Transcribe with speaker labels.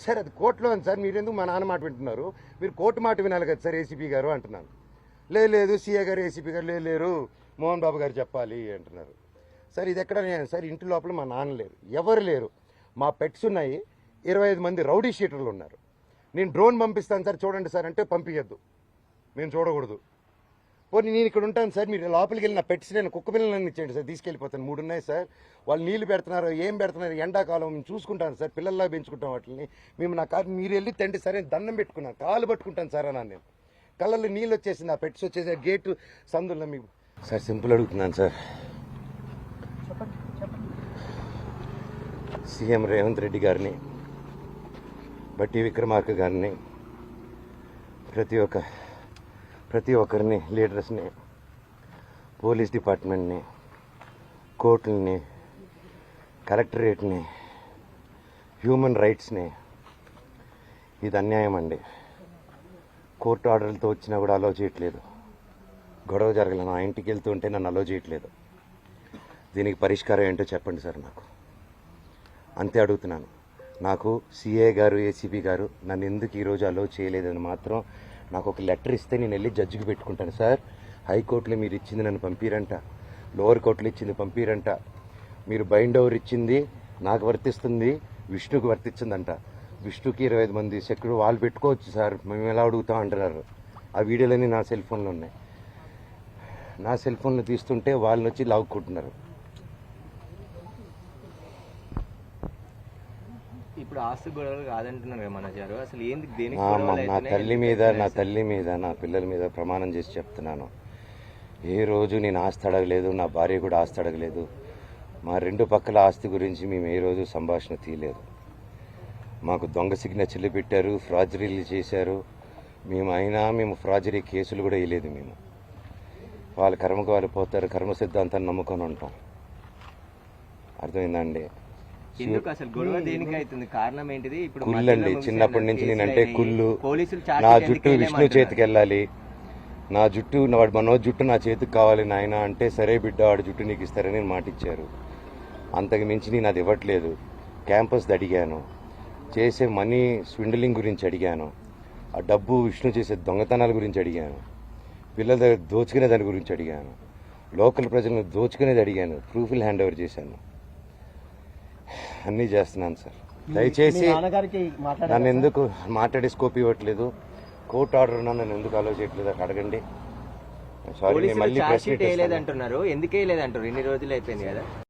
Speaker 1: Sir అది కోర్టులో ఉంది సార్, మీరు ఎందుకు మా నాన్న మాట వింటున్నారు? మీరు కోర్టు మాట వినాలి కదా సార్ ఏసీపీ గారు అంటున్నాను. లేదు సీఏ గారు ఏసీపీ గారు లేరు, మోహన్ బాబు గారు చెప్పాలి అంటున్నారు. సార్ ఇది ఎక్కడ సార్, ఇంటి లోపల మా నాన్న లేరు, ఎవరు లేరు, మా పెట్స్ ఉన్నాయి, 25 మంది రౌడీ షీటర్లు ఉన్నారు. నేను డ్రోన్ పంపిస్తాను సార్ చూడండి సార్ అంటే పంపించద్దు, మేము చూడకూడదు. పోనీ నేను ఇక్కడ ఉంటాను సార్, మీరు లోపలికి వెళ్ళి నా పెట్స్ నేను కుక్క పిల్లలన్నీ ఇచ్చేయండి సార్, తీసుకెళ్ళిపోతాను. 3 ఉన్నాయి సార్, వాళ్ళు నీళ్లు పెడుతున్నారు, ఏం పెడుతున్నారు, ఎండాకాలం మేము చూసుకుంటాను సార్, పిల్లల్లా పెంచుకుంటాం వాటిని. మేము నా కారు మీరు వెళ్ళి తండ్రి సరే దండం పెట్టుకున్నాను, కాలు పట్టుకుంటాను సార్ అన్నాను. నేను కళ్ళల్లో నీళ్ళు వచ్చేసింది, ఆ పెట్స్ వచ్చేసి గేటు సందుల్లో. మీకు సార్ సింపుల్ అడుగుతున్నాను సార్, సీఎం రేవంత్ రెడ్డి గారిని, బట్టి విక్రమార్క గారిని, ప్రతి ఒక్కరిని, లీడర్స్ని, పోలీస్ డిపార్ట్మెంట్ని, కోర్టుల్ని, కలెక్టరేట్ని, హ్యూమన్ రైట్స్ని, ఇది అన్యాయం అండి. కోర్టు ఆర్డర్లతో వచ్చినా కూడా అలో చేయట్లేదు, గొడవ జరగలేదు, నా ఇంటికి వెళ్తూ ఉంటే నన్ను అలో చేయట్లేదు. దీనికి పరిష్కారం ఏంటో చెప్పండి సార్ నాకు, అంతే అడుగుతున్నాను. నాకు సిఏ గారు ఏసీపీ గారు నన్ను ఎందుకు ఈరోజు అలో చేయలేదని మాత్రం నాకు ఒక లెటర్ ఇస్తే నేను వెళ్ళి జడ్జికి పెట్టుకుంటాను సార్. హైకోర్టులో మీరు ఇచ్చింది నన్ను పంపిరంట, లోవర్ కోర్టులో ఇచ్చింది పంపిరంట, మీరు బైండ్ ఓవర్ ఇచ్చింది నాకు వర్తిస్తుంది, విష్ణుకి వర్తించిందంట. విష్ణుకి 25 మంది సెక్యూరిటీ వాళ్ళు పెట్టుకోవచ్చు సార్, మేము ఎలా అడుగుతాం అంటున్నారు. ఆ వీడియోలన్నీ నా సెల్ ఫోన్లో ఉన్నాయి, నా సెల్ ఫోన్లో తీస్తుంటే వాళ్ళని వచ్చి లాక్కుంటున్నారు.
Speaker 2: ఇప్పుడు ఆస్తి గొడవలు కాదంటున్నారు కదా మనోజ్ గారు, అసలు ఏంది దేనికి
Speaker 1: నా తల్లి మీద నా పిల్లల మీద ప్రమాణం చేసి చెప్తున్నాను, ఏ రోజు నేను ఆస్తి అడగలేదు, నా భార్య కూడా ఆస్తి అడగలేదు. మా 2 పక్కల ఆస్తి గురించి మేము ఏ రోజు సంభాషణ తీయలేదు. మాకు దొంగ సిగ్నేచర్లు పెట్టారు, ఫ్రాజరీలు చేశారు, మేము ఫ్రాజరీ కేసులు కూడా వేయలేదు. మేము వాళ్ళ కర్మకు వాళ్ళు పోతారు, కర్మ సిద్ధాంతాన్ని నమ్ముకొని ఉంటాం. అర్థమైందండి?
Speaker 2: ఎందుకు అసలు గొడవ దేనికి అవుతుంది, కారణం ఏంటిది? ఇప్పుడు
Speaker 1: కుళ్ళండి, చిన్నప్పటి నుంచి నేనంటే కుళ్ళు. నా జుట్టు విష్ణు చేతికి వెళ్ళాలి, నా జుట్టు మనోజ్ జుట్టు నా చేతికి కావాలి నాయన అంటే, సరే బిడ్డ వాడి జుట్టు నీకు ఇస్తారని మాట ఇచ్చారు. అంతకు మించి నేను అది ఇవ్వట్లేదు. క్యాంపస్ అడిగాను, చేసే మనీ స్విండలింగ్ గురించి అడిగాను, ఆ డబ్బు విష్ణు చేసే దొంగతనాల గురించి అడిగాను, పిల్లల దగ్గర దోచుకునే దాని గురించి అడిగాను, లోకల్ ప్రజలను దోచుకునేది అడిగాను, ప్రూఫ్లు హ్యాండ్ ఓవర్ చేశాను, అన్నీ చేస్తున్నాను సార్. దయచేసి నన్ను ఎందుకు మాట్లాడే స్కోప్ ఇవ్వట్లేదు, కోర్టు ఆర్డర్ నన్ను ఎందుకు అలో చేయట్లేదు అడగండి.
Speaker 2: సారీ, మళ్ళీ ప్రశ్న అంటున్నారు, ఎందుకే లేదంటారు, 2 రోజులు అయిపోయింది కదా.